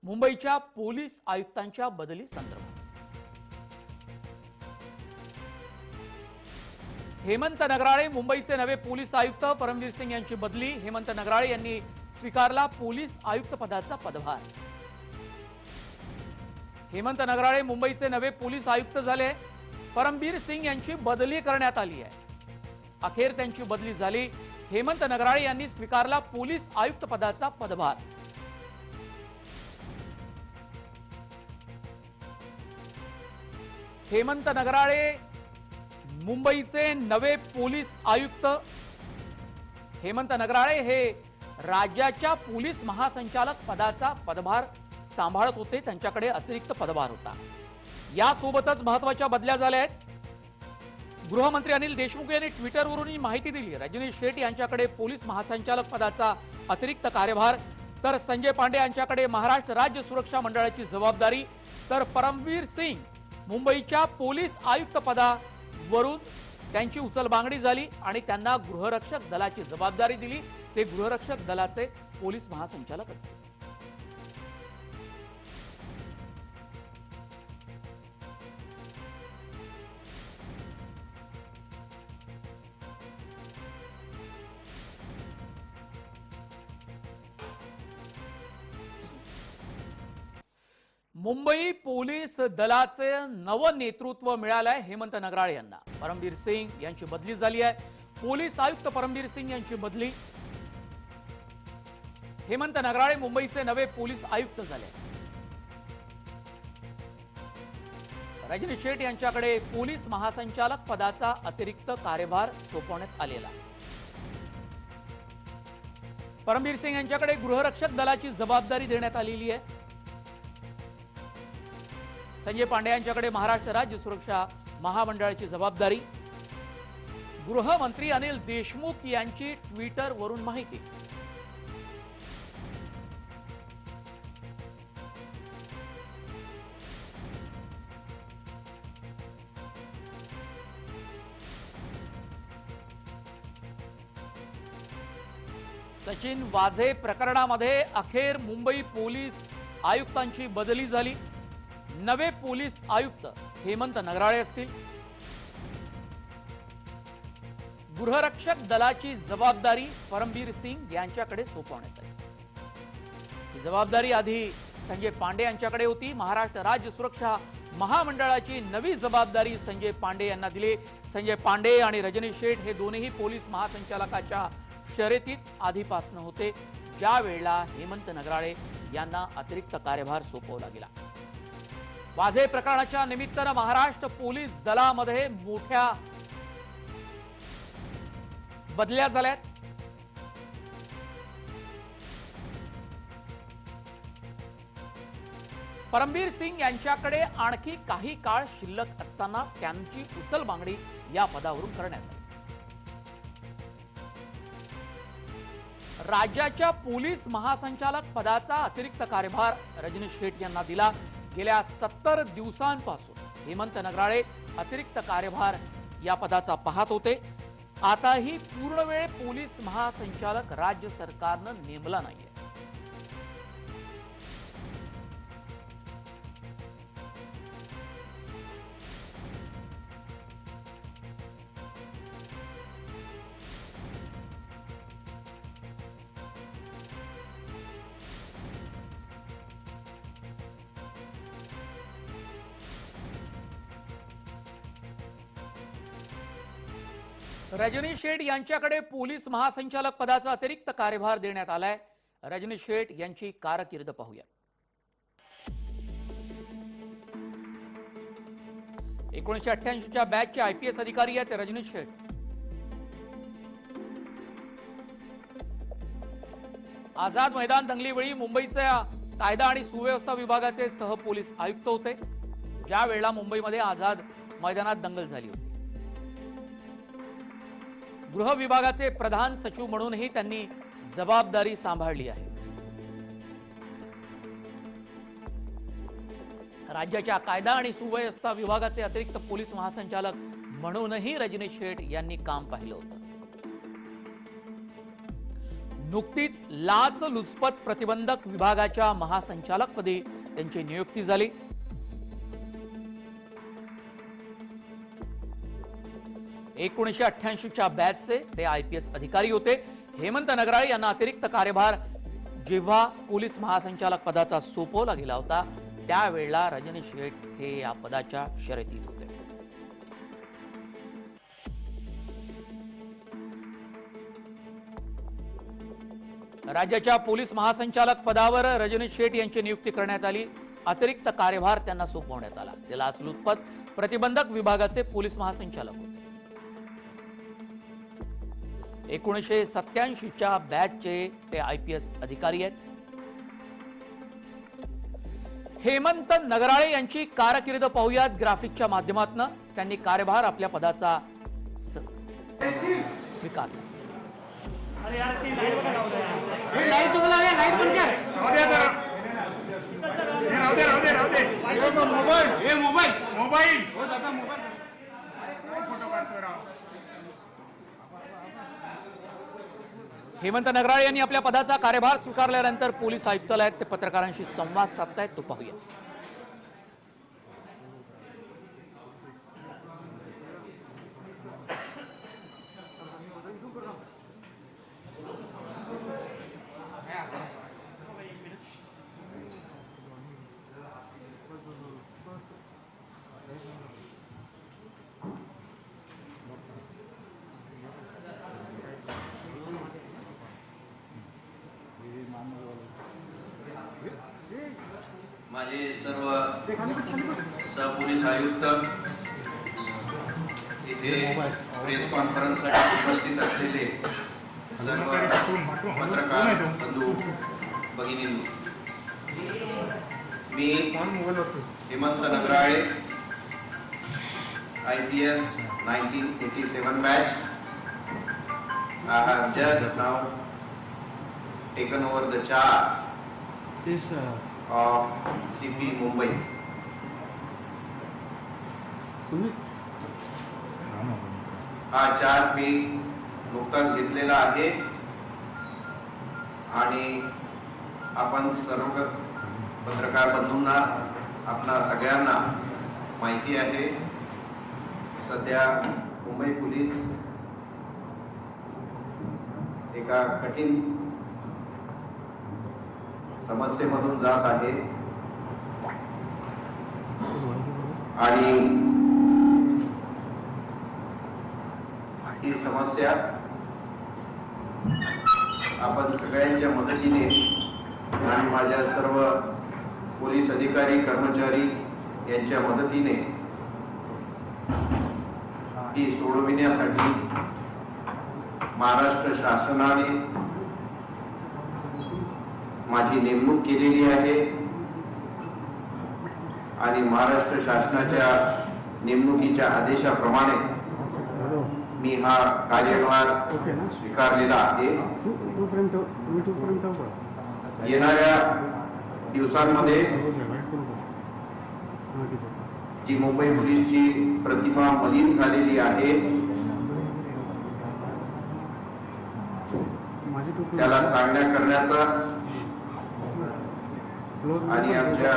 मुंबईच्या पोलीस आयुक्तांच्या बदली संदर्भात हेमंत नगराळे मुंबईचे नवे पोलीस आयुक्त परमवीर सिंग यांची बदली। हेमंत नगराळे यांनी स्वीकारला पोलीस आयुक्त पदाचा पदभार। हेमंत नगराळे मुंबईचे नवे पोलीस आयुक्त झाले। परमवीर सिंग यांची बदली करण्यात आली आहे। अखेर त्यांची बदली झाली। हेमंत नगराळे यांनी स्वीकारला पोलीस आयुक्त पदाचा पदभार। हेमंत नगराळे मुंबईचे नवे पोलीस आयुक्त। हेमंत नगराळे हे राज्याच्या पोलीस महासंचालक पदाचा पदभार सांभाळत होते। त्यांच्याकडे अतिरिक्त पदभार होता। यासोबतच महत्त्वाच्या बदल्या झाल्या आहेत। गृहमंत्री अनिल देशमुख यांनी ट्विटरवरून ही माहिती दिली। रजनीश शेठ यांच्याकडे पोलीस महासंचालक पदाचा अतिरिक्त कार्यभार, तर संजय पांडे यांच्याकडे महाराष्ट्र राज्य सुरक्षा मंडळाची जबाबदारी, तर परमवीर सिंग मुंबईच्या पोलीस आयुक्त पदावरून त्यांची उचलबांगडी झाली आणि त्यांना गृहरक्षक दलाची जबाबदारी दिली। ते गृहरक्षक दलाचे पोलीस महासंचालक असतील। मुंबई पोलीस दलाचे नवं नेतृत्व मिळालंय हेमंत नगराळे यांना। परमवीर सिंग यांची बदली झाली आहे। पोलीस आयुक्त परमवीर सिंग यांची बदली। हेमंत नगराळे मुंबईचे नवे पोलीस आयुक्त झाले। रजनीश शेठ यांच्याकडे पोलीस महासंचालक पदाचा अतिरिक्त कार्यभार सोपवण्यात आलेला। परमवीर सिंग यांच्याकडे गृहरक्षक दलाची जबाबदारी देण्यात आलेली आहे। संजय पांडे यांच्याकडे महाराष्ट्र राज्य सुरक्षा महामंडळाची जबाबदारी। गृहमंत्री अनिल देशमुख यांची ट्विटरवरून माहिती। सचिन वाझे प्रकरणामध्ये अखेर मुंबई पोलीस आयुक्तांची बदली झाली। नवे पोलीस आयुक्त हेमंत नगराळे असतील। गृहरक्षक दलाची जबाबदारी परमवीर सिंग यांच्याकडे सोपवण्यात आली। ही जबाबदारी आधी संजय पांडे यांच्याकडे होती। महाराष्ट्र राज्य सुरक्षा महामंडळाची नवी जबाबदारी संजय पांडे यांना दिली। संजय पांडे आणि रजनीश शेठ हे दोन्ही पोलीस महासंचालकाच्या शर्यतीत आधीपासून होते, ज्या वेळेला हेमंत नगराळे यांना अतिरिक्त कार्यभार सोपवला गेला। वाझे प्रकरणाच्या निमित्तानं महाराष्ट्र पोलीस दलामध्ये मोठ्या बदल्या झाल्यात। परमवीर सिंग यांच्याकडे आणखी काही काळ शिल्लक असताना त्यांची उचलबांगडी या पदावरून करण्यात आली। राज्याच्या पोलीस महासंचालक पदाचा अतिरिक्त कार्यभार रजनीश शेठ यांना दिला। गेल्या 70 दिवसांपासून हेमंत नगराळे अतिरिक्त कार्यभार या पदाचा पाहत होते। आताही पूर्णवेळ पोलीस महासंचालक राज्य सरकारनं नेमला नाहीये। रजनीश शेठ यांच्याकडे पोलीस महासंचालक पदाचा अतिरिक्त कार्यभार देण्यात आलाय। रजनीश शेठ यांची कारकीर्द पाहूया। 1988च्या बॅचचे आयपीएस अधिकारी आहेत रजनीश शेठ। आझाद मैदान दंगलीवेळी मुंबईच्या कायदा आणि सुव्यवस्था विभागाचे सहपोलीस आयुक्त होते, ज्या वेळेला मुंबईमध्ये आझाद मैदानात दंगल झाली होती। गृह विभागाचे प्रधान सचिव म्हणूनही त्यांनी जबाबदारी सांभाळली आहे। राज्याच्या कायदा आणि सुव्यवस्था विभागाचे अतिरिक्त पोलीस महासंचालक म्हणूनही रजनीश शेठ यांनी काम पाहिलं होतं। नुकतीच लाचलुचपत प्रतिबंधक विभागाच्या महासंचालकपदी त्यांची नियुक्ती झाली। 1988च्या बॅचचे ते आयपीएस अधिकारी होते। हेमंत नगराळे यांना अतिरिक्त कार्यभार जेव्हा पोलीस महासंचालक पदाचा सोपवला गेला होता त्यावेळेला रजनीश शेठ हे या पदाच्या शर्यतीत होते। राज्याच्या पोलीस महासंचालक पदावर रजनीश शेठ यांची नियुक्ती करण्यात आली। अतिरिक्त कार्यभार त्यांना सोपवण्यात आला। ते लाचलुचपत प्रतिबंधक विभागाचे पोलीस महासंचालक होते। 1987च्या बॅचचे ते आयपीएस अधिकारी आहेत। हेमंत नगराळे यांची कारकीर्द पाहूयात ग्राफिकच्या माध्यमातून। त्यांनी कार्यभार आपल्या पदाचा स्वीकारला। अरे यार ती लाईट बंद कर लाईट बंद कर लाईट बंद कर राहू दे मोबाईल हो दादा मोबाईल फोटो काढतोय राव। हेमंत नगराळे यांनी आपल्या पदाचा कार्यभार स्वीकारल्यानंतर पोलीस आयुक्तालयात ते पत्रकारांशी संवाद साधतायत, तो पाहूया। माझे सर्व सहपोलीस आयुक्त, इथे प्रेस कॉन्फरन्ससाठी उपस्थित असलेले सर्व पत्रकार बंधू भगिनींनो, मी Hemant Nagrale, IPS 1987 batch. I have just now taken over the charge of CP Mumbai. हा चार्ज मी नुकताच घेतलेला आहे आणि आपण सर्व पत्रकार बंधूंना, आपणा सगळ्यांना माहिती आहे, सध्या मुंबई पोलीस एका कठीण समस्येमधून जात आहे आणि ही समस्या आपण सगळ्यांच्या मदतीने आणि माझ्या सर्व पोलीस अधिकारी कर्मचारी यांच्या मदतीने ती सोडविण्यासाठी महाराष्ट्र शासनाने माझी नेमणूक केलेली आहे आणि महाराष्ट्र शासनाच्या नेमणुकीच्या आदेशाप्रमाणे मी हा कार्यभार स्वीकारलेला आहे। येणाऱ्या दिवसांमध्ये जी मुंबई पोलीसची प्रतिमा मलिन झालेली आहे त्याला चांगल्या करण्याचा आणि आमच्या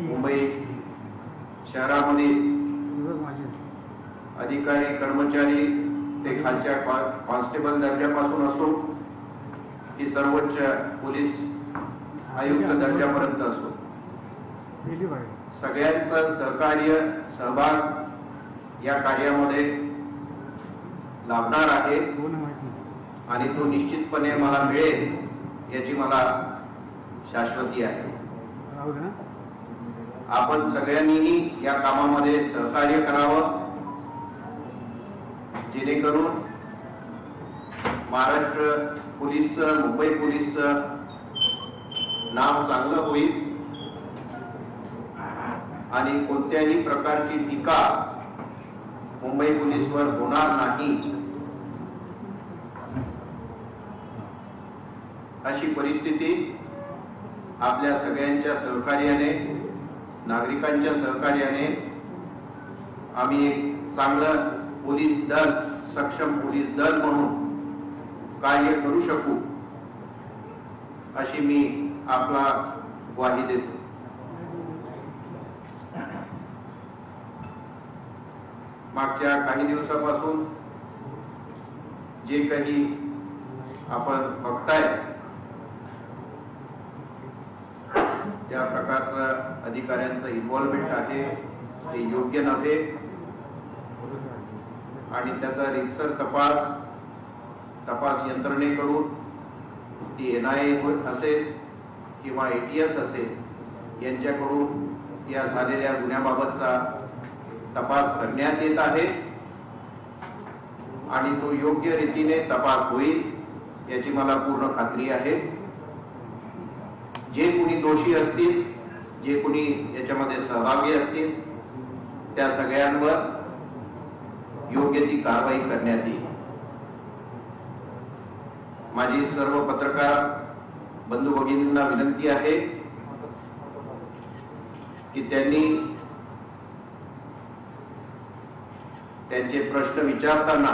मुंबई शहरामध्ये अधिकारी कर्मचारी ते खालच्या कॉन्स्टेबल दर्जापासून असो की सर्वोच्च पोलीस आयुक्त दर्जापर्यंत असो, सगळ्यांचं सहकार्य सहभाग या कार्यामध्ये लाभणार आहे आणि तो निश्चितपणे मला मिळेल याची मला शाश्वती आहे। आपण सगळ्यांनीही या कामामध्ये सहकार्य करावं जेणेकरून महाराष्ट्र पोलीसचं, मुंबई पोलीसचं नाव चांगलं होईल आणि कोणत्याही प्रकारची टीका मुंबई पोलीसवर होणार नाही अशी परिस्थिती आपल्या सगळ्यांच्या सहकार्याने, नागरिकांच्या सहकार्याने आम्ही एक चांगलं पोलीस दल, सक्षम पोलीस दल म्हणून कार्य करू शकू अशी मी आपला ग्वाही देतो. मागच्या काही दिवसापासून जे काही आपण बघताय ज्या प्रकारचं अधिकाऱ्यांचं इन्व्हॉल्वमेंट आहे ते योग्य नव्हे आणि त्याचा रीतसर तपास यंत्रणेकडून ती NIA असेल किंवा ATS असेल यांच्याकडून या झालेल्या गुन्ह्याबाबतचा तपास करण्यात येत आहे आणि तो योग्य रीतीने तपास होईल याची मला पूर्ण खात्री आहे. जे कोणी दोषी असतील, जे कोणी याच्यामध्ये सहभागी असतील त्या सगळ्यांवर योग्य ती कारवाई करण्यात येईल. माझी सर्व पत्रकार बंधू भगिनींना विनंती आहे की त्यांनी त्यांचे प्रश्न विचारताना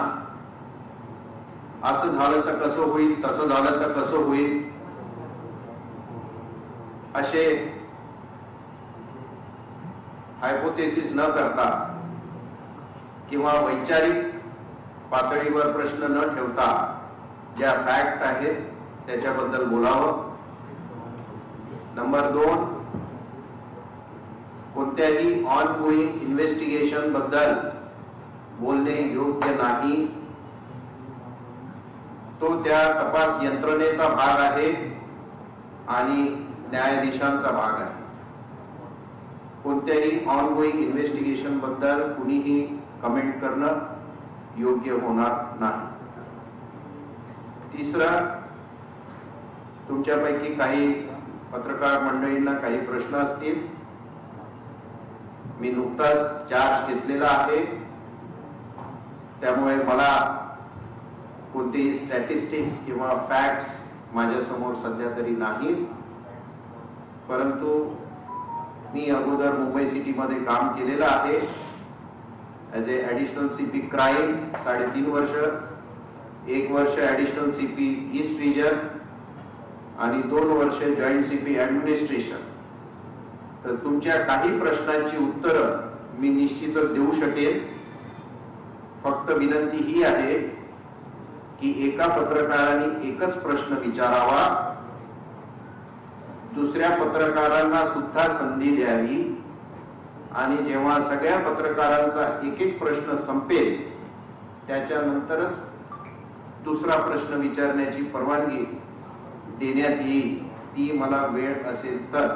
असं झालं तर कसं होईल, तसं झालं तर कसं होईल असे हायपोथेसिस न करता किंवा वैचारिक पातळीवर प्रश्न न ठेवता ज्या फॅक्ट आहेत त्याच्याबद्दल बोलावं. नंबर 2, कोणत्याही ऑनगोईंग इन्व्हेस्टिगेशन बद्दल बोलणे योग्य नाही. तो त्या तपास यंत्रणेचा भाग आहे आणि न्यायाधीशांचा भाग आहे. कोणत्याही ऑनगोईंग इन्व्हेस्टिगेशन बद्दल कुणीही कमेंट करणं योग्य होणार नाही. तिसरं, तुमच्यापैकी काही पत्रकार मंडळींना काही प्रश्न असतील. मी नुकताच चार्ज घेतलेला आहे त्यामुळे मला कोणतेही स्टॅटिस्टिक्स किंवा फॅक्ट्स माझ्यासमोर सध्या तरी नाही. परंतु मी अगोदर मुंबई सिटीमध्ये काम केलेलं आहे ॲज ए ॲडिशनल CP क्राईम 3.5 वर्ष, 1 वर्ष ॲडिशनल CP ईस्ट रिजन आणि 2 वर्ष जॉईंट CP ॲडमिनिस्ट्रेशन. तर तुमच्या काही प्रश्नांची उत्तरं मी निश्चितच देऊ शकेन. फक्त विनंती ही आहे की एका पत्रकाराने एकच प्रश्न विचारावा, दुसऱ्या पत्रकारांना सुद्धा संधी द्यावी आणि जेव्हा सगळ्या पत्रकारांचा एक प्रश्न संपेल त्याच्यानंतरच दुसरा प्रश्न विचारण्याची परवानगी देण्यात येईल, ती मला वेळ असेल तर.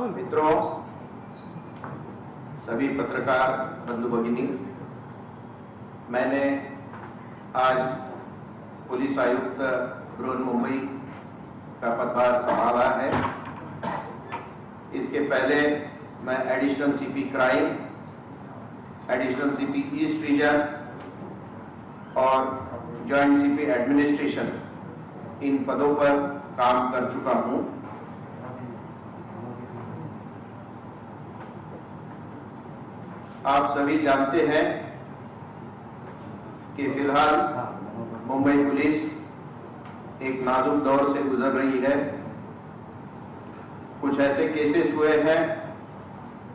मित्रों, सभी पत्रकार बंधु भगिनी, मैंने आज पुलिस आयुक्त बृहन्मुंबई का पदभार संभाला है. इसके पहले मैं additional CP crime, additional CP east region और जॉइंट CP एडमिनिस्ट्रेशन इन पदों पर काम कर चुका हूं. आप सभी जानते हैं कि फिलहाल मुंबई पुलिस एक नाजुक दौर से गुजर रही है. कुछ ऐसे केसेस हुए हैं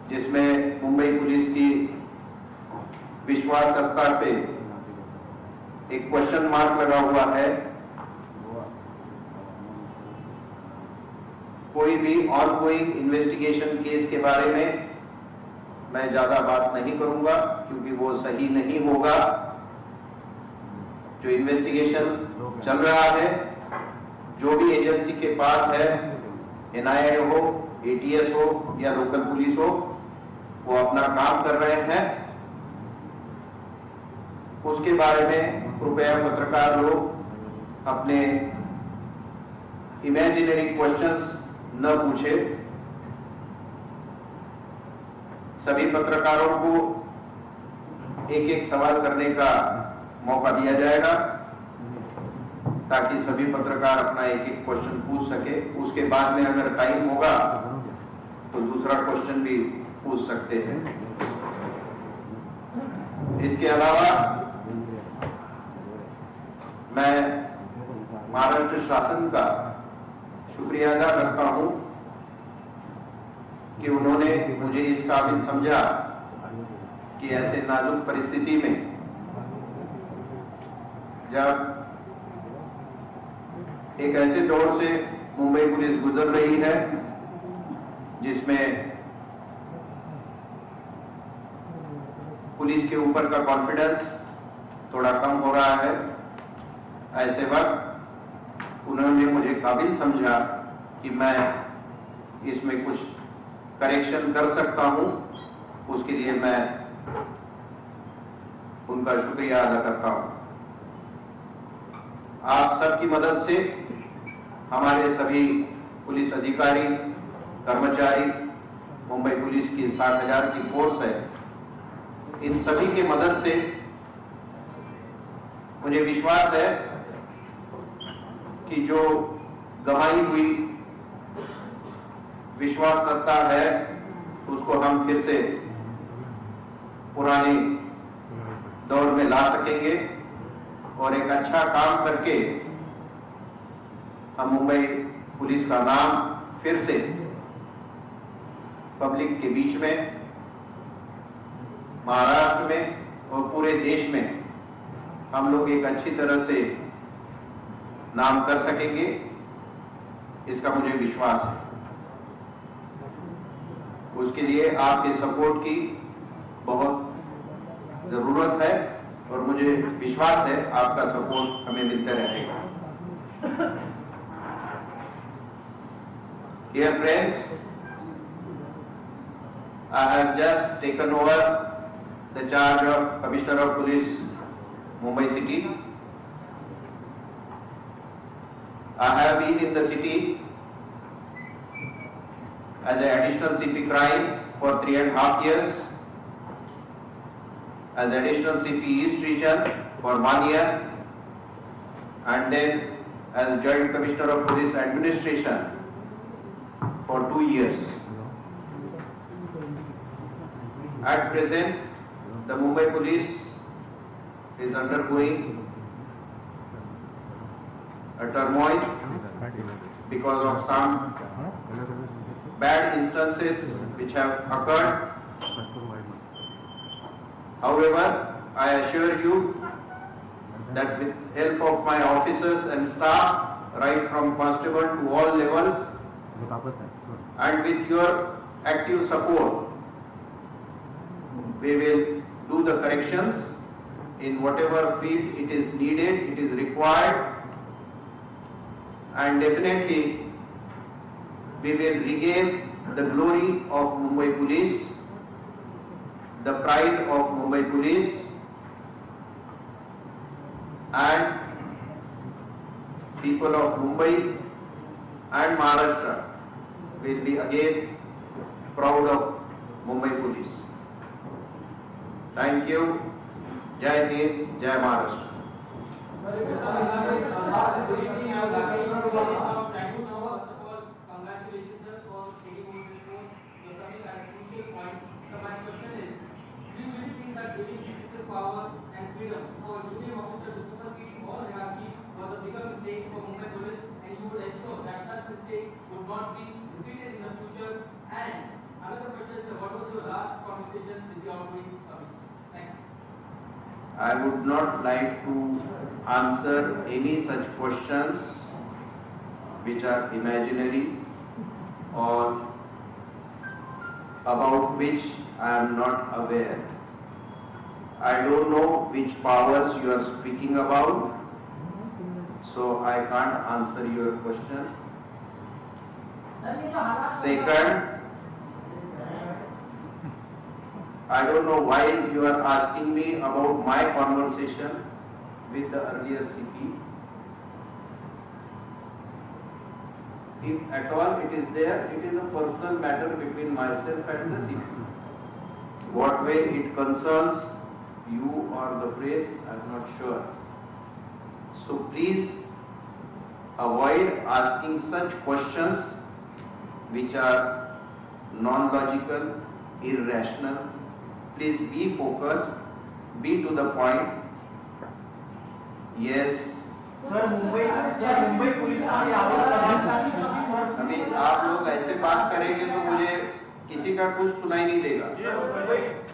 जिसमें मुंबई पुलिस की विश्वासकता पे एक क्वेश्चन मार्क लगा हुआ है. कोई भी ऑनगोइंग इन्वेस्टिगेशन केस के बारे में मैं ज्यादा बात नहीं करूंगा क्योंकि वो सही नहीं होगा. जो इन्वेस्टिगेशन चल रहा है, जो भी एजेंसी के पास है, NIA हो, ATS हो या लोकल पुलिस हो, वो अपना काम कर रहे हैं. उसके बारे में कृपया पत्रकार लोग अपने इमेजिनरी क्वेश्चंस न पूछे. सभी पत्रकारों को एक एक सवाल करने का मौका दिया जाएगा ताकि सभी पत्रकार अपना एक एक क्वेश्चन पूछ सके। उसके बाद में अगर टाइम होगा तो दूसरा क्वेश्चन भी पूछ सकते हैं। इसके अलावा मैं महाराष्ट्र शासन का शुक्रिया अदा करता हूं कि उन्होंने मुझे इस काबिल समझा कि ऐसे नाजुक परिस्थिति में जब एक ऐसे दौर से मुंबई पुलिस गुजर रही है जिसमें पुलिस के ऊपर का कॉन्फिडेंस थोड़ा कम हो रहा है, ऐसे वक्त उन्होंने मुझे काबिल समझा कि मैं इसमें कुछ करेक्शन कर सकता हूं। उसके लिए मैं उनका शुक्रिया अदा करता हूं। आप सबकी मदद से हमारे सभी पुलिस अधिकारी, कर्मचारी, मुंबई पुलिस की 60,000 की फोर्स है, इन सभी की मदद से मुझे विश्वास है कि जो गंवाई हुई विश्वासता है उसको हम फिर से पुराने दौर में ला सकेंगे और एक अच्छा काम करके हम मुंबई पुलिस का नाम फिर से पब्लिक के बीच में, महाराष्ट्र में और पूरे देश में हम लोग एक अच्छी तरह से नाम कर सकेंगे, इसका मुझे विश्वास है। उसके लिए आपके सपोर्ट की बहुत जरूरत है और मुझे विश्वास है आपका सपोर्ट हमें मिलता रहेगा। Dear friends, I have just taken over the charge of Commissioner of Police, Mumbai City. I have been in the city as an additional CP crime for 3.5 years, as additional CP East Region for 1 year, and then as Joint Commissioner of Police Administration for 2 years. At present, the Mumbai Police is undergoing a turmoil because of some bad instances which have occurred. However, I assure you that with help of my officers and staff, right from constable to all levels, and with your active support, we will do the corrections in whatever field it is needed, it is required, and definitely we will regain the glory of Mumbai Police, the pride of Mumbai Police, and people of Mumbai and Maharashtra will be again proud of Mumbai Police. Thank you. Jai Hind, Jai Maharashtra. Congratulations sir for taking over this post. You're coming at a crucial point. So my question is, do you really think that giving excessive power and freedom for a junior officer to supersede all hierarchy was a bigger mistake for Mumbai Police, and you would ensure that such mistake would not be repeated in the future? And another question is, what was your last conversation with the outgoing commissioner? Thank you. I would not like to answer any such questions which are imaginary or about which I am not aware. I don't know which powers you are speaking about, so I can't answer your question. Second, I don't know why you are asking me about my conversation with the earlier CP. If at all it is there, it is a personal matter between myself and the CP. what way it concerns you or the press, I am not sure. So please avoid asking such questions which are non-logical, irrational. Please be focused, be to the point. Yes. Sir Mumbai police का ये आरोप अभी आप लोग ऐसे बात करेंगे तो मुझे किसी का कुछ सुनाई नहीं देगा।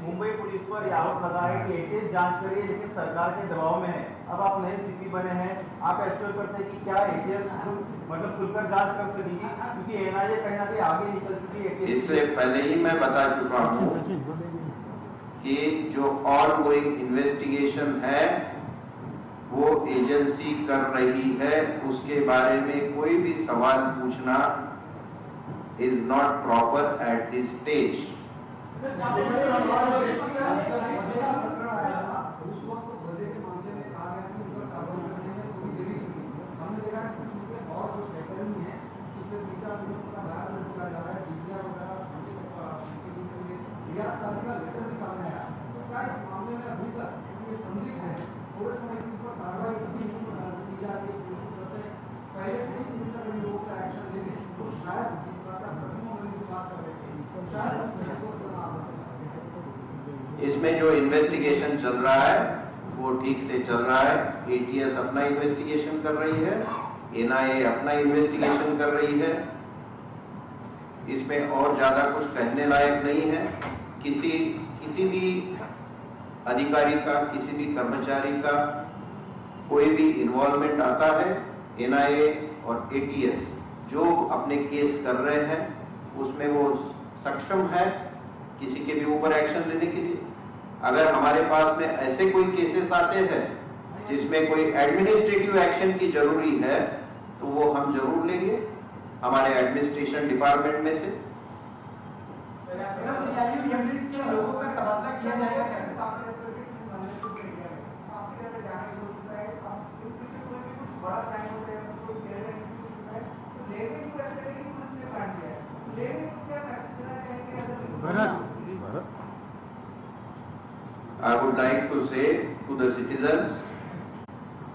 मुंबई पुलिस पर ये आरोप लगा है कि एटीएस जांच करिए लेकिन सरकार के दबाव में है। अब आप नए सीपी बने हैं, आप एश्योर करते हैं कि क्या एटीएस मतलब खुलकर जांच कर सकेगी, क्योंकि एनआईए कहीं ना कहीं आगे निकल चुकी है। इससे पहले ही मैं बता चुका हूँ कि जो ऑनगोइंग इन्वेस्टिगेशन है वो एजेंसी कर रही है, उसके बारे में कोई भी सवाल पूछना is not proper at this stage. इसमें जो इन्वेस्टिगेशन चल रहा है वो ठीक से चल रहा है। एटीएस अपना इन्वेस्टिगेशन कर रही है, एनआईए अपना इन्वेस्टिगेशन कर रही है। इसमें और ज्यादा कुछ कहने लायक नहीं है। किसी भी अधिकारी का, किसी भी कर्मचारी का कोई भी इन्वॉल्वमेंट आता है, एनआईए और एटीएस जो अपने केस कर रहे हैं उसमें वो सक्षम है किसी के भी ऊपर एक्शन लेने के लिए। अगर हमारे पास में ऐसे कोई केसेस आते हैं जिसमें कोई एडमिनिस्ट्रेटिव एक्शन की जरूरी है तो वो हम जरूर लेंगे हमारे एडमिनिस्ट्रेशन डिपार्टमेंट में से। I would like to say to the citizens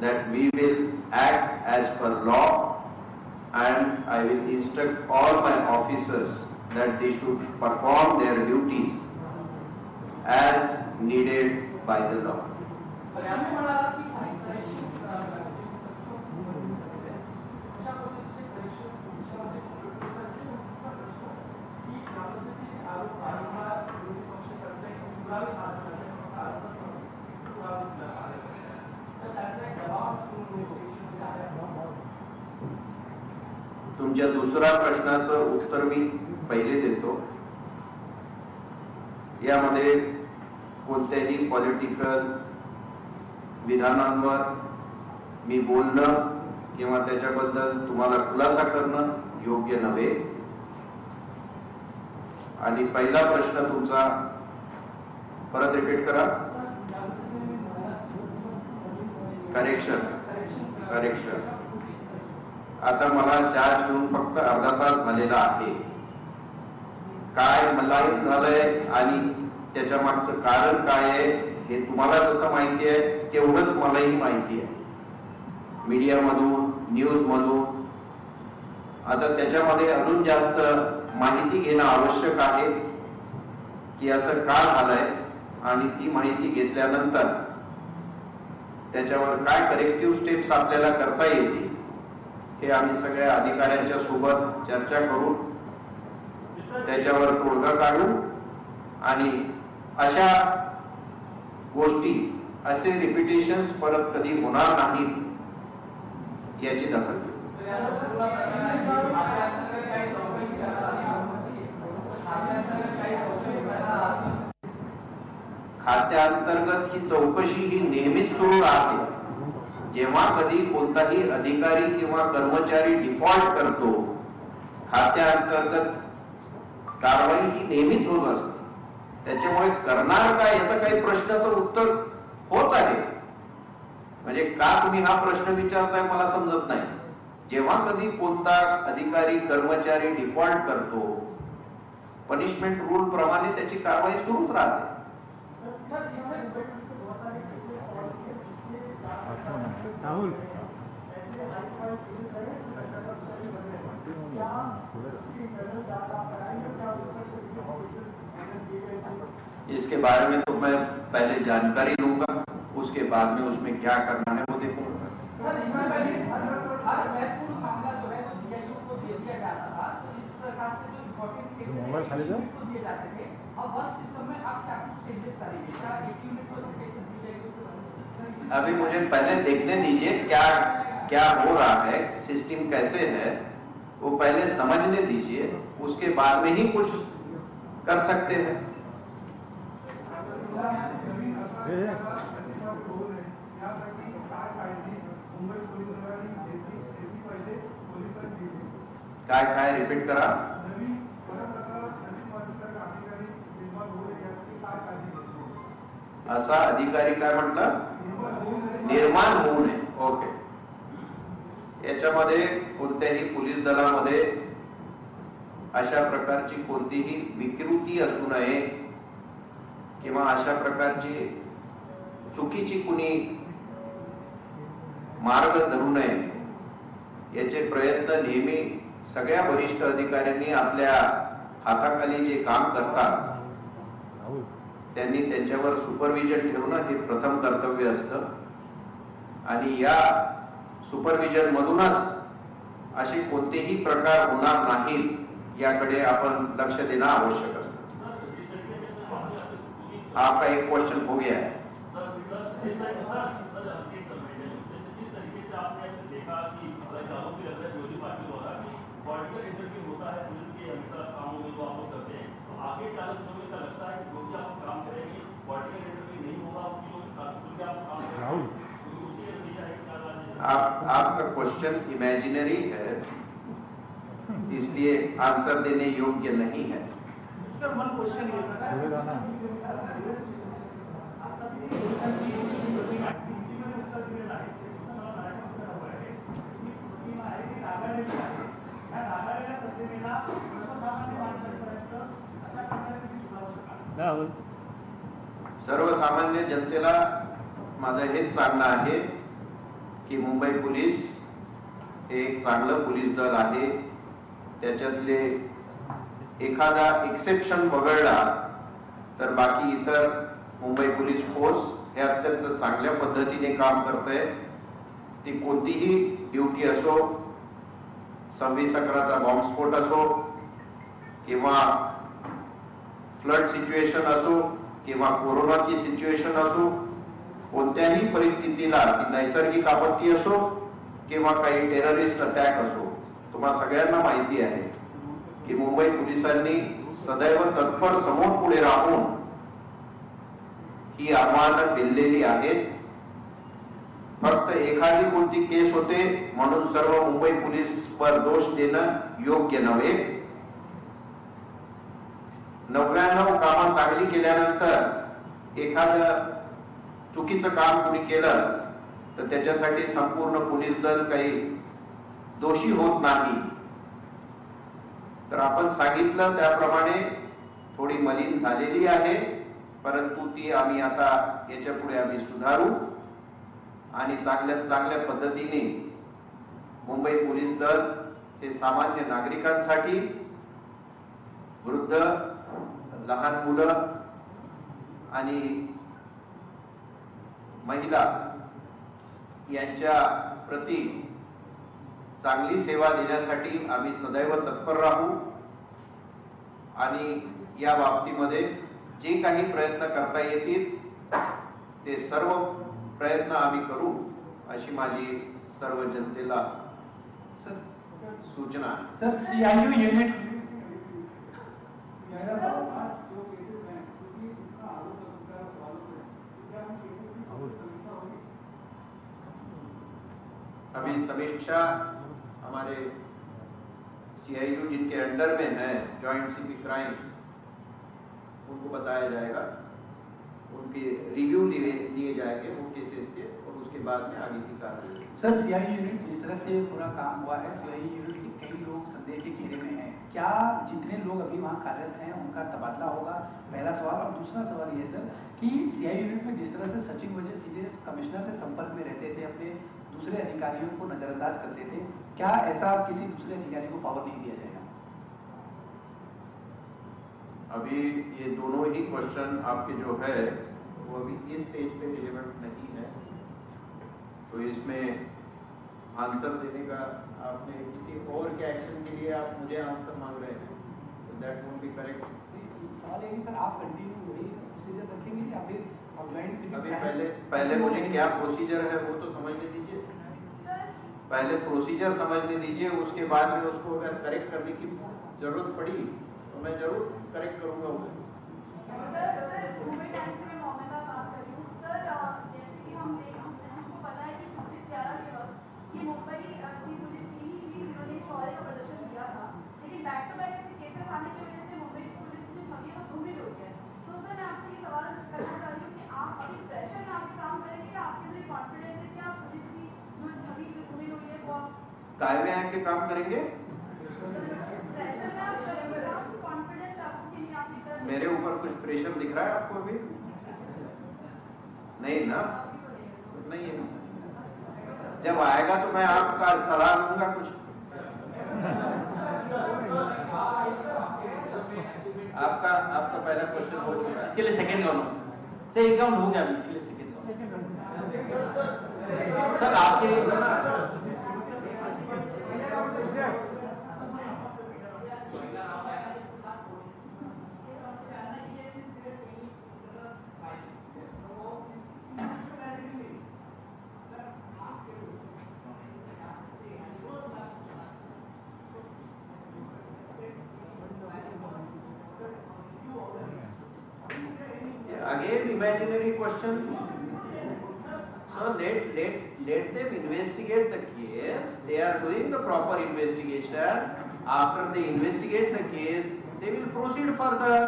that we will act as per law, and I will instruct all my officers that they should perform their duties as needed by the law. तुमच्या दुसऱ्या प्रश्नाचं उत्तर मी पहिले देतो। यामध्ये कोणत्याही political विधानांवर मी बोलणं किंवा त्याच्याबद्दल तुम्हाला खुलासा करणं योग्य नव्हे। आणि पहिला प्रश्न तुमचा परत रिपीट करा। करेक्शन आता मला चार्ज घेऊन फक्त अर्धा तास झालेला आहे। काय मलाही झालंय आणि त्याच्या मागचं कारण काय आहे हे तुम्हाला जसं माहिती आहे तेवढंच मलाही माहिती आहे, मीडियामधून, न्यूजमधून। आता त्याच्यामध्ये अजून जास्त माहिती घेणं आवश्यक आहे की असं का झालंय, आणि ती माहिती घेतल्यानंतर त्याच्यावर काय करेक्टिव्ह स्टेप्स आपल्याला करता येतील हे आम्ही सगळ्या अधिकाऱ्यांच्या सोबत चर्चा करू, त्याच्यावर तोडगा काढू आणि अशा गोष्टी, असे रिपिटेशन्स परत कधी होणार नाहीत याची दखल घेऊ। खात्याअंतर्गत ही चौकशी ही नेहमीच सुरू राहते। जेव्हा कधी कोणताही अधिकारी किंवा कर्मचारी डिफॉल्ट करतो, खात्याअंतर्गत कारवाई ही नेहमीच होत असते। त्याच्यामुळे करणार काय याचा काही प्रश्नाचं उत्तर होत आहे, म्हणजे का तुम्ही हा प्रश्न विचारताय मला समजत नाही। जेव्हा कधी कोणता अधिकारी कर्मचारी डिफॉल्ट करतो, पनिशमेंट रूल प्रमाणे त्याची कारवाई सुरूच राहते। राहुल इसके बारे में तो मैं पहले जानकारी लूंगा, उसके बाद में उसमें क्या करना है वो देखूंगा। सर, इसमें पहले हर महत्वपूर्ण मामला जो है जो सीआईयू को दे दिया जाता था, तो इस प्रकार से जो इम्पोर्टेंट केसेस को दिए जाते थे, अब वर्क सिस्टम में आप क्या कुछ चेंजेस करेंगे? क्या एक यूनिट को केसेस दिए जाएंगे? अभी मुझे पहले देखने दीजिए क्या क्या हो रहा है, सिस्टम कैसे है, वो पहले समझने दीजिए, उसके बाद में ही कुछ कर सकते हैं। काय रिपीट करा। असा अधिकारी काय म्हटलं? निर्माण होऊ नये. ओके. याच्यामध्ये कोणत्याही पोलीस दलामध्ये अशा प्रकारची कोणतीही विकृती असू नये किंवा अशा प्रकारची चुकीची कुणी मार्ग धरू नये याचे प्रयत्न नेहमी सगळ्या वरिष्ठ अधिकाऱ्यांनी आपल्या हाताखाली जे काम करतात त्यांनी त्यांच्यावर सुपरविजन ठेवणं हे प्रथम कर्तव्य असतं आणि या सुपरविजन मधूनच असे कोणतेही प्रकार होणार नाहीत याकडे आपण लक्ष देणं आवश्यक असतं. आपका एक क्वेश्चन हो गया है. आपका क्वेश्चन इमेजिनरी है, इसलिए आंसर देने योग्य नहीं है. सर, वन क्वेश्चन सर्वसामान्य जनतेला माझं हेच सांगणं आहे की मुंबई पोलीस हे एक चांगलं पोलीस दल आहे. त्याच्यातले एखादा एक्सेप्शन वगळला तर बाकी इतर मुंबई पोलीस फोर्स हे अत्यंत चांगल्या पद्धतीने काम करते. ती कोणतीही ड्युटी असो, 26/11चा बॉम्बस्फोट असो किंवा फ्लड सिच्युएशन असो किंवा कोरोनाची सिच्युएशन असो, कोणत्याही परिस्थितीला ती नैसर्गिक आपत्ती असो किंवा काही टेररिस्ट अटॅक असो, तुम्हाला सगळ्यांना माहिती आहे की मुंबई पोलिसांनी सदैव तत्पर समोर पुढे राहून ही आव्हानं पेललेली आहेत. फक्त एखादी कोणती केस होते म्हणून सर्व मुंबई पोलीसवर दोष देणं योग्य नव्हे. 99 कामं चांगली केल्यानंतर एखादं चुकीचं काम कोणी केलं तर त्याच्यासाठी संपूर्ण पोलीस दल काही दोषी होत नाही. तर आपण सांगितलं त्याप्रमाणे थोडी मलिन झालेली आहे, परंतु ती आम्ही आता याच्या पुढे आम्ही सुधारू आणि चांगल्या चांगल्या पद्धतीने मुंबई पोलीस दल हे सामान्य नागरिकांसाठी, वृद्ध, लहान मुलं आणि महिला यांच्या प्रति चांगली सेवा देण्यासाठी आम्ही सदैव तत्पर राहू आणि या बाबतीमध्ये जे काही प्रयत्न करता येतील ते सर्व प्रयत्न आम्ही करू अशी माझी सर्व जनतेला सूचना आहे. सर, सीआईयू यूनिट अभी समीक्षा हमारे सीआईयू जिनके अंडर में है, जॉइंट सीपी क्राइम, उनको बताया जाएगा, उनके रिव्यू लिए जाएंगे वो केसेस के और उसके बाद में आगे की कार्रवाई. सर, सीआईयू यूनिट जिस तरह से पूरा काम हुआ है, सीआईयू यूनिट के कई लोग संदेह के घेरे में है, क्या जितने लोग अभी वहाँ कार्यरत हैं उनका तबादला होगा? पहला सवाल। और दूसरा सवाल ये सर कि सीआई यूनिट में जिस तरह से सचिन वजह सीधे कमिश्नर से संपर्क में रहते थे, अपने दूसरे अधिकारियों को नजरअंदाज करते थे, क्या ऐसा किसी दूसरे अधिकारी को पावर नहीं दिया जाएगा? अभी ये दोनों ही क्वेश्चन आपके जो है वो अभी इस स्टेज पे रिलेवेंट नहीं है, तो इसमें आंसर देने का आपने किसी और के एक्शन के लिए आप मुझे आंसर मांग रहे हैं, तो दैट वोंट बी करेक्ट। सवाल ये सर, आप कंटिन्यू वही प्रोसीजर रखेंगे या फिर ज्वाइंट सिविल? अभी पहले मुझे क्या प्रोसीजर है वो तो समझने दीजिए, पहले प्रोसीजर समझने दीजिए, उसके बाद में उसको अगर करेक्ट करने की जरूरत पड़ी तो मैं जरूर करेक्ट करूंगा उसे। मुंबई की पुलिस की ही उन्होंने शौर्य का प्रदर्शन किया था, लेकिन बैक टू बैक ऐसे केसेस आने की वजह से मुंबई की पुलिस की छवि को धूमिल हो गया है। तो सर मैं आपसे ये सवाल करना चाह रही हूँ कि आप अभी प्रेशर में आके काम करेंगे या आपके लिए कॉन्फिडेंस है कि आप पुलिस की जो छवि जो धूमिल हुई है वो आप काय में आके काम करेंगे? प्रेशर में आप करेंगे, आपको कॉन्फिडेंस आपको कि नहीं आप इधर मेरे ऊपर कुछ प्रेशर दिख रहा है आपको अभी? नहीं ना? नहीं है। जब आएगा तो मैं आपका सलाह दूंगा कुछ। आपका पहला क्वेश्चन हो चुका है, इसके लिए सेकंड राउंड से एक राउंड हो गया, अभी इसके लिए सेकंड राउंड। सर आपके again imaginary questions. So let them investigate the case. They are doing the proper investigation. After they investigate the case, they will proceed further.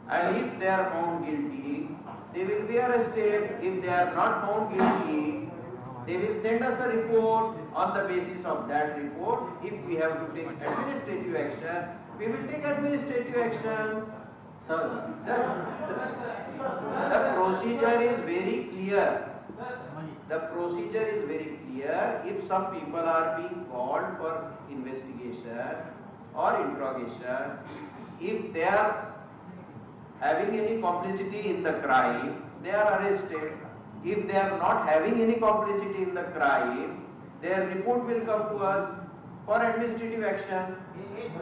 And if they are found guilty, they will be arrested. If they are not found guilty, they will send us a report. On the basis of that report, if we have to take administrative action, we will take administrative action. So the procedure is very clear. The procedure is very clear. If some people are being called for investigation or interrogation, if they are having any complicity in the crime, they are arrested. If they are not having any complicity in the crime, their report will come to us for administrative action,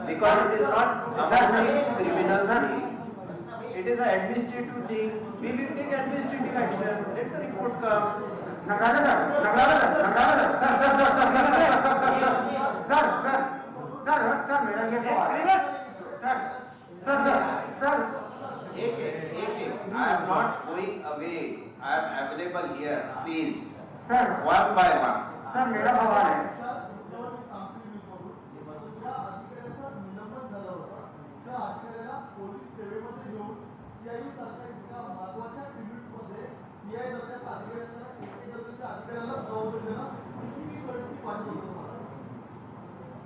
because it is not a criminal thing. It is an administrative thing. We will take administrative action. Let the report come. I am not going away. I am available here. Please, one by one. Sir मेरा सवाल है,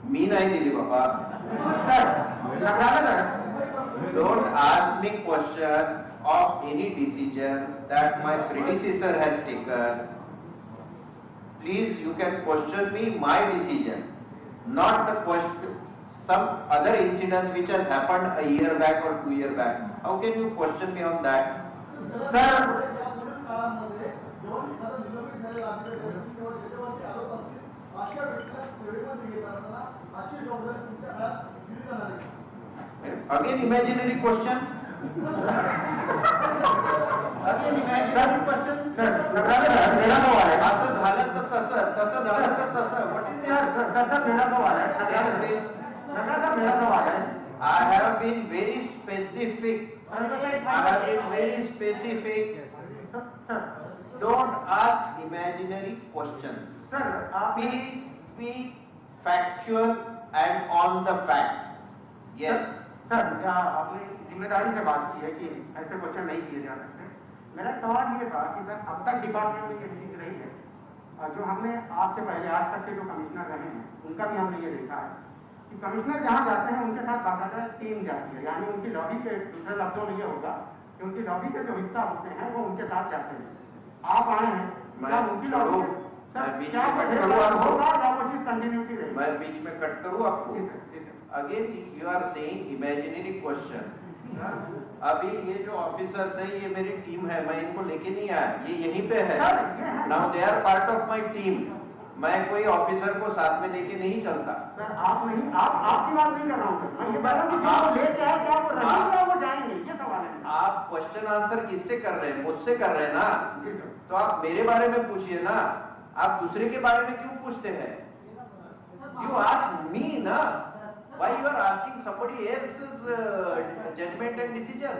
मी नाही दिली बाबा. Don't ask me question of any decision that my predecessor has taken. Please, you can question me my decision, not the question some other incidents which has happened a year back or 2 years back. How can you question me on that? Sir, again imaginary question. Again imaginary question. मेरा सवाल है, असं झालं तर तसं, तसं झालं तर तसं. What is this? मेरा सवाल है, मेरा सवाल है, I have been very specific. I have been very specific. Don't ask imaginary questions. Sir आप Please be factual and on the fact. Yes. Sir क्या आपने जिम्मेदारी से बात की है कि ऐसे क्वेश्चन नहीं किए जा सकते? मेरा सवाल ये था कि सर अब तक डिपार्टमेंट में ये चीज रही है, और जो हमने आपसे पहले आज तक के जो कमिश्नर रहे हैं उनका भी हमने ये देखा है कि कमिश्नर जहाँ जाते हैं उनके साथ बाकायदा टीम जाती है, यानी उनकी लॉबी के दूसरे लफ्जों में ये होगा कि उनकी लॉबी के जो हिस्सा होते हैं वो उनके साथ जाते हैं। आप आए हैं, क्या उनकी लॉबी क्या होगा या वो चीज कंटिन्यूटी रहेगी? मैं बीच में कट करूँ आपको? Again you are saying imaginary question. अभी ये जो ऑफिसर्स है ये मेरी टीम है, मैं इनको लेके नहीं आया, ये यहीं पे है। Now they are part of my team. मैं कोई ऑफिसर को साथ में लेके नहीं चलता। सर आप नहीं, आपकी बात नहीं कर रहा हूँ सर, मैं ये कह रहा हूँ कि जो लेके आए क्या वो रहेंगे या वो जाएंगे, ये सवाल है। आप क्वेश्चन आंसर किससे कर रहे हैं? मुझसे कर रहे हैं ना, तो आप मेरे बारे में पूछिए ना, आप दूसरे के बारे में क्यों पूछते हैं? यू आस्क मी ना, why you are asking somebody else's judgement and decision?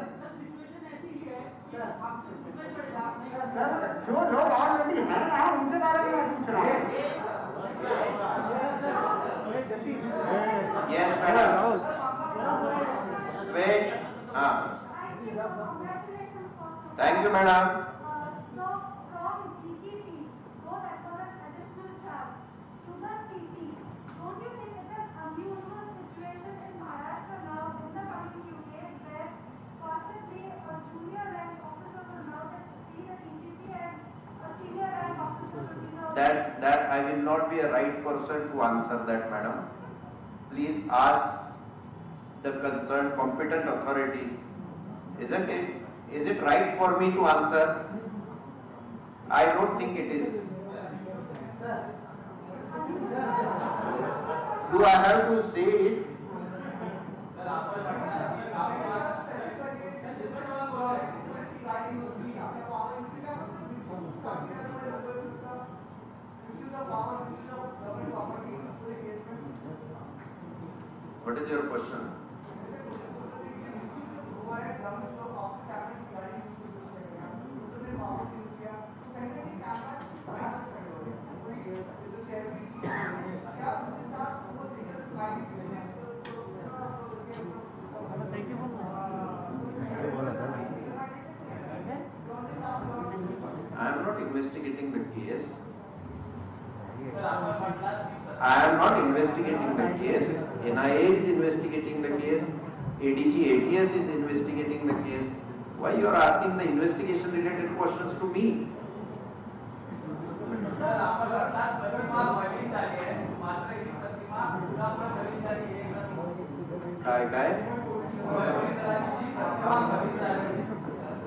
Sir जो लोग ऑलरेडी हैं ना उनके बारे में मैं पूछ रहा हूँ। Yes madam, wait. हाँ, thank you madam. So from GTP, though that was an additional charge to the CP, don't you think it is unusual situation in Maharashtra now in the coming few days where possibly a junior rank officer will now be the CPP and a senior rank officer will be the... That I will not be a right person to answer that, madam. Please ask the concerned competent authority. Isn't it? Is it right for me to answer? I don't think it is. Do I have to say it? What is your question? I am not investigating the case. I am not investigating the case. NIA is investigating the case. ADG ATS is investigating the case. Why you are asking the investigation related questions to me? काय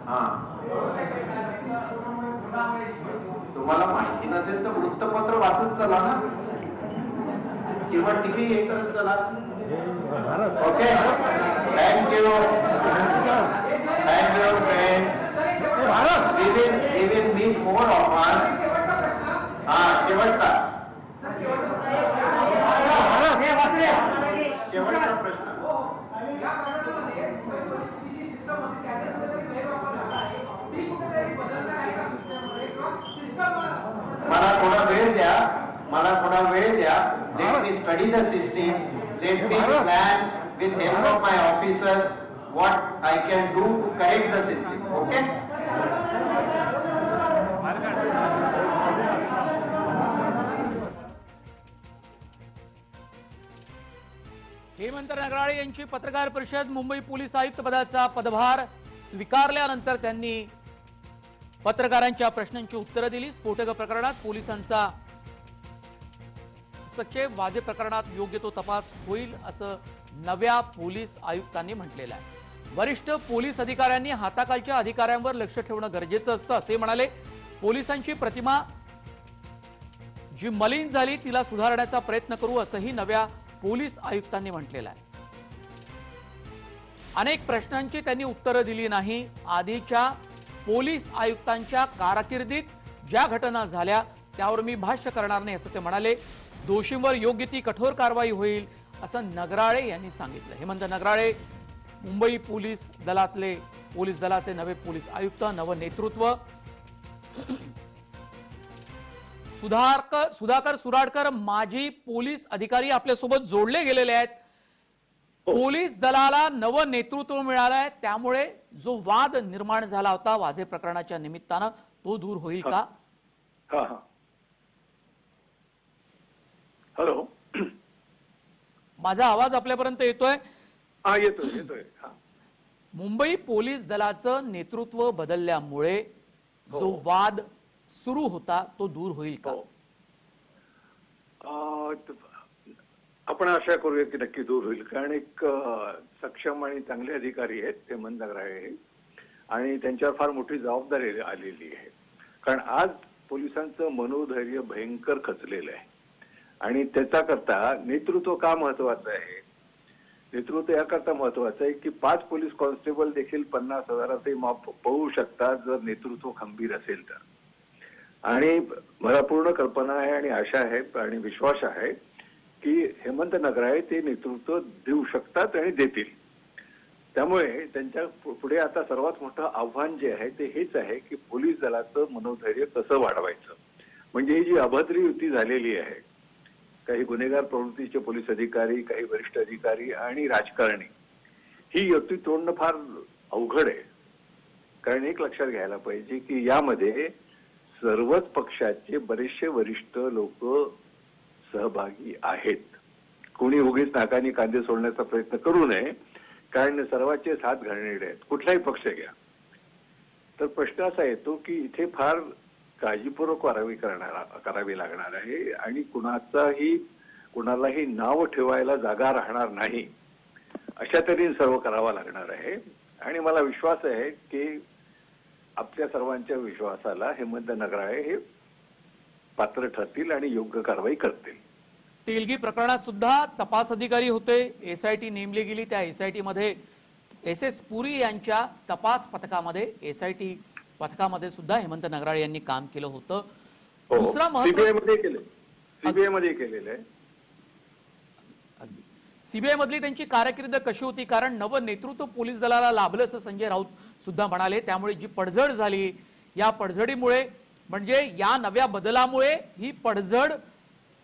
हाँ, तुम्हाला माहिती नसेल तर वृत्तपत्र वाचत चला ना, किंवा टीव्ही हे करत चला. Okay, thank you friends. we will meet more often. हाँ, शेवटचा प्रश्न. मला थोडा वेळ द्या. Let me study the system. Let me plan with help of my officers what I can do to correct the system. Okay? Hemant Nagrale यांची पत्रकार परिषद. मुंबई पोलीस आयुक्त पदाचा पदभार स्वीकारल्यानंतर त्यांनी पत्रकारांच्या प्रश्नांची उत्तरं दिली. स्फोटक प्रकरणात पोलिसांचा सक्षेप, वाजे प्रकरणात योग्य तो तपास होईल असं नव्या पोलीस आयुक्तांनी म्हटलेलं आहे. वरिष्ठ पोलीस अधिकाऱ्यांनी हाताखालच्या अधिकाऱ्यांवर लक्ष ठेवणं गरजेचं असतं असे म्हणाले. पोलिसांची प्रतिमा जी मलिन झाली तिला सुधारण्याचा प्रयत्न करू असंही नव्या पोलीस आयुक्तांनी म्हटलेलं आहे. अनेक प्रश्नांची त्यांनी उत्तरं दिली नाही. आधीच्या पोलीस आयुक्तांच्या कारकिर्दीत ज्या घटना झाल्या त्यावर मी भाष्य करणार नाही असं ते म्हणाले. दोषींवर योग्य ती कठोर कारवाई होईल असं नगराळे यांनी सांगितलं. हेमंत नगराळे मुंबई पोलीस दलाचे नवे पोलीस आयुक्त, नवं नेतृत्व. सुधाकर सुराडकर माजी पोलीस अधिकारी आपल्यासोबत जोडले गेलेले आहेत. पोलीस दलाला नवं नेतृत्व मिळालं आहे, त्यामुळे जो वाद निर्माण झाला होता वाजे प्रकरणाच्या निमित्तानं तो दूर होईल का? हॅलो, माझा आवाज आपल्यापर्यंत येतोय? हा, येतोय येतोय. हा. मुंबई पोलीस दलाचं नेतृत्व बदलल्यामुळे जो वाद सुरू होता तो दूर होईल का? आपण आशा करूया की नक्की दूर होईल, कारण एक सक्षम आणि चांगले अधिकारी आहेत ते हेमंत नगराळे, आणि त्यांच्यावर फार मोठी जबाबदारी आलेली आहे. कारण आज पोलिसांचं मनोधैर्य भयंकर खचलेलं आहे, आणि त्याचा करता नेतृत्व का महत्वाचं आहे? नेतृत्व याकरता महत्वाचं आहे की 5 पोलीस कॉन्स्टेबल देखील 50,000 माप पळू शकतात जर नेतृत्व खंबीर असेल तर. आणि मला पूर्ण कल्पना आहे आणि आशा आहे आणि विश्वास आहे की हेमंत नगराळे ते नेतृत्व देऊ शकतात आणि देतील. त्यामुळे त्यांच्या पुढे आता सर्वात मोठं आव्हान जे आहे ते हेच आहे की पोलीस दलाचं मनोधैर्य कसं वाढवायचं. म्हणजे ही जी अभद्र युती झालेली आहे, काही गुन्हेगार प्रवृत्तीचे पोलीस अधिकारी, काही वरिष्ठ अधिकारी आणि राजकारणी, ही युती तोडणं फार अवघड आहे. कारण एक लक्षात घ्यायला पाहिजे की यामध्ये सर्वच पक्षाचे बरेचसे वरिष्ठ लोक सहभागी आहेत. कोणी उगीच नाकानी कांदे सोडण्याचा प्रयत्न करू नये, कारण सर्वांचे हात घालणारे आहेत, कुठलाही पक्ष घ्या. तर प्रश्न असा येतो की इथे फार काळजीपूर्वक करावी लागणार आहे, आणि कुणालाही नाव ठेवायला जागा राहणार नाही अशा तऱ्हेने सर्व करावं लागणार आहे. आणि मला विश्वास आहे की आपल्या सर्वांच्या विश्वासाला हेमंत नगराळे हे पात्र ठरतील आणि योग्य कारवाई करतील. तेलगी प्रकरणात सुद्धा तपास अधिकारी होते, एसआयटी नेमली गेली. त्या एसआयटी मध्ये SS पुरी यांच्या तपास पथकामध्ये, एसआयटी पथकामध्ये सुद्धा हेमंत नगराळे यांनी काम केलं होतं. दुसरा सीबीआय मध्ये केलेलं आहे. सीबीआय मधली त्यांची कारकीर्द कशी होती? कारण नव नेतृत्व पोलीस दलाला लाभलं असं संजय राऊत सुद्धा म्हणाले. त्यामुळे जी पडझड झाली, या पडझडीमुळे म्हणजे या नव्या बदलामुळे ही पडझड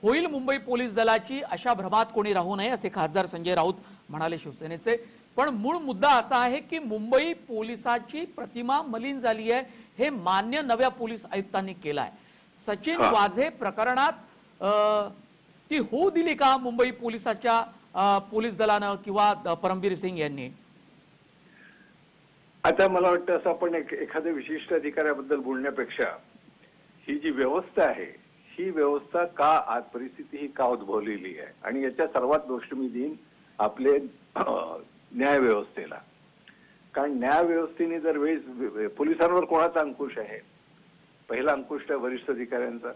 होईल मुंबई पोलीस दलाची अशा भ्रमात कोणी राहू नये असे खासदार संजय राऊत म्हणाले शिवसेनेचे. पण मूळ मुद्दा असा आहे की मुंबई पोलिसाची प्रतिमा मलिन झाली आहे, हे मान्य नव्या पोलीस आयुक्तांनी केलं आहे. सचिन वाझे प्रकरणात ती होऊ दिली का मुंबई पोलिसाच्या पोलीस दलानं किंवा परमबीर सिंग यांनी? आता मला वाटतं असं आपण एखाद्या विशिष्ट अधिकाऱ्याबद्दल बोलण्यापेक्षा ही जी व्यवस्था आहे, ही व्यवस्था का आज परिस्थिती ही का उद्भवलेली आहे, आणि याच्या सर्वात गोष्ट मी देईन आपले न्याय व्यवस्थेला. कारण न्याय व्यवस्थेने जर वेळेस पोलिसांवर कोणाचा अंकुश आहे? पहिला अंकुश आहे वरिष्ठ अधिकाऱ्यांचा,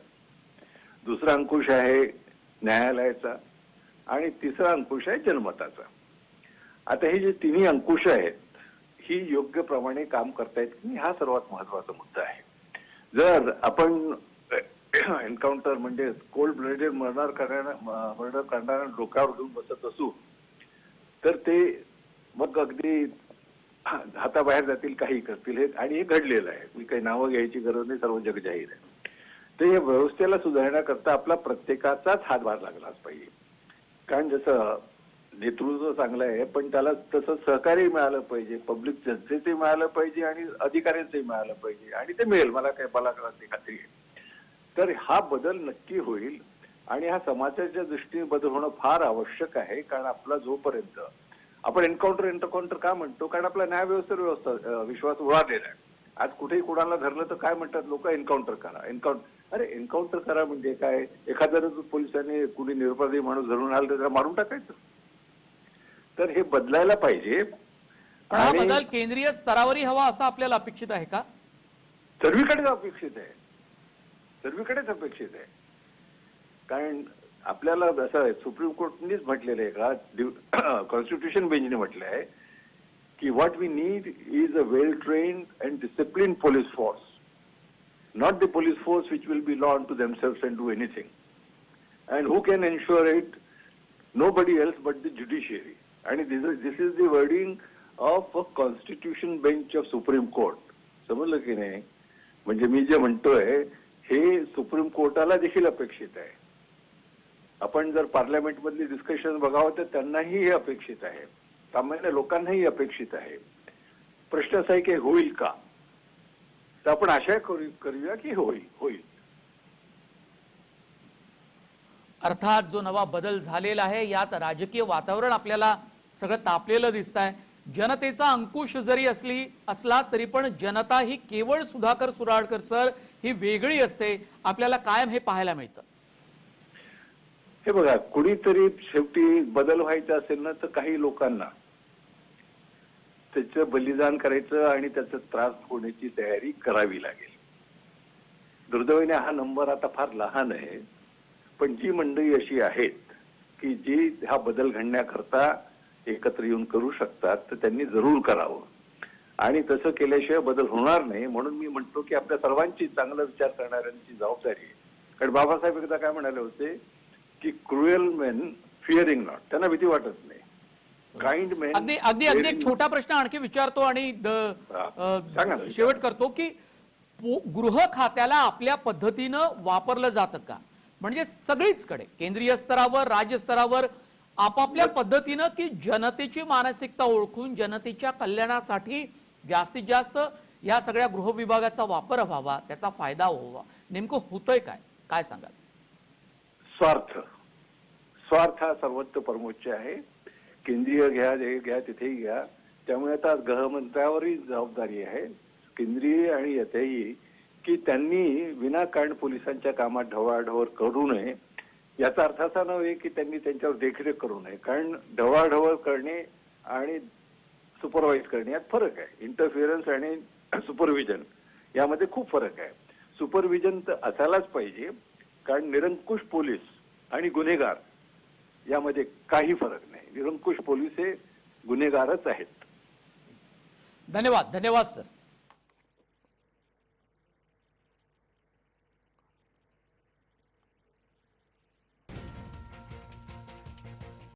दुसरा अंकुश आहे न्यायालयाचा, आणि तिसरा अंकुश आहे जनमताचा. आता हे जे तिन्ही अंकुश आहेत ही योग्य प्रमाणे काम करतायत की हा सर्वात महत्वाचा मुद्दा आहे. जर आपण एन्काउंटर म्हणजे कोल्ड ब्लडेड मर्डर करणाऱ्या डोक्यावर घेऊन बसत असू तर ते मग अगदी हाताबाहेर जातील, काही करतील. हे आणि हे घडलेलं आहे, मी काही नावं घ्यायची गरज नाही, सर्व जग जाहीर आहे. तर या व्यवस्थेला सुधारण्याकरता आपला प्रत्येकाचाच हातभार लागलाच पाहिजे. कारण जसं नेतृत्व चांगलं आहे पण त्याला तसं सहकार्य मिळालं पाहिजे, पब्लिक जनतेचे मिळालं पाहिजे आणि अधिकाऱ्यांचंही मिळालं पाहिजे, आणि ते मिळेल मला खात्री आहे. तर हा बदल नक्की होईल, आणि हा समाजाच्या दृष्टीने बदल होणं फार आवश्यक आहे. कारण आपला जोपर्यंत आपण एन्काउंटर का म्हणतो? कारण आपला न्याय व्यवस्थेवर विश्वास उडालेला आहे. आज कुठेही कुणाला धरलं तर काय म्हणतात लोक? एन्काउंटर करा. अरे एन्काउंटर करा म्हणजे काय? एखाद्या पोलिसांनी कुणी निरपराधी माणूस धरून आला तर त्याला मारून टाकायचं? तर हे बदलायला पाहिजे. हा बदल केंद्रीय स्तरावरही हवा असं आपल्याला अपेक्षित आहे का? सर्वीकडेच अपेक्षित आहे, सर्वीकडेच अपेक्षित आहे. कारण आपल्याला असं सुप्रीम कोर्टनेच म्हटलेलं आहे का, कॉन्स्टिट्यूशन बेंचने म्हटलं आहे की what we need is a well trained and discipline police force, not the police force which will be law unto themselves and do anything. And who can ensure it? Nobody else but the judiciary. And this is the wording of a constitution bench of Supreme Court. समजलं की नाही? म्हणजे मी जे म्हणतोय हे supreme कोर्टाला देखील अपेक्षित आहे. आपण जर पार्लमेंट मधली डिस्कशन बघावं तर त्यांनाही हे अपेक्षित आहे, सामान्य लोकांनाही अपेक्षित आहे. प्रश्न असा आहे की होईल का? तर आपण आशा करूया की होईल. अर्थात जो नवा बदल झालेला आहे यात राजकीय वातावरण आपल्याला सगळं तापलेलं दिसत आहे. जनतेचा अंकुश जरी असला तरी पण जनता ही केवळ सुधाकर सुराडकर सर ही वेगळी असते, आपल्याला कायम हे पाहायला मिळतं. हे बघा, कुणीतरी शेवटी बदल व्हायचा असेल ना तर काही लोकांना त्याचं बलिदान करायचं आणि त्याचा त्रास होण्याची तयारी करावी लागेल. दुर्दैवाने हा नंबर आता फार लहान आहे, पण जी मंडळी अशी आहेत की जी हा बदल घडण्याकरता एकत्र येऊन करू शकतात तर त्यांनी जरूर करावं. आणि तसं केल्याशिवाय बदल होणार नाही. म्हणून मी म्हणतो की आपल्या सर्वांची चांगला विचार करणाऱ्यांची जबाबदारी आहे. कारण बाबासाहेब एकदा काय म्हणाले होते की क्रुएल मेन फिअरिंग नॉट, त्यांना भीती वाटत नाही. Kind main. अगदी एक छोटा प्रश्न आणखी विचारतो आणि शेवट करतो की गृह खात्याला आपल्या पद्धतीनं वापरलं जातं का? म्हणजे सगळीचकडे केंद्रीय स्तरावर राज्य स्तरावर आपापल्या पद्धतीनं की जनतेची मानसिकता ओळखून जनतेच्या कल्याणासाठी जास्तीत जास्त या सगळ्या गृह विभागाचा वापर व्हावा, त्याचा फायदा व्हावा, नेमकं होतंय काय? काय सांगाल? स्वार्थ हा सर्वोच्च परमोच्च आहे. केंद्रीय घ्या तिथेही घ्या. त्यामुळे आता गृहमंत्र्यावरही जबाबदारी आहे, केंद्रीय आणि येथेही, की त्यांनी विनाकारण पोलिसांच्या कामात ढवळाढवळ करू नये. याचा अर्थ असा नव्हे की त्यांनी त्यांच्यावर देखरेख करू नये, कारण ढवळाढवळ करणे आणि सुपरवाइज करणे यात फरक आहे. इंटरफिअरन्स आणि सुपरविजन यामध्ये खूप फरक आहे. सुपरविजन तर असायलाच पाहिजे, कारण निरंकुश पोलीस आणि गुन्हेगार यामध्ये काही फरक नाही. निरंकुश पोलीस हे गुन्हेगारच आहेत. धन्यवाद सर.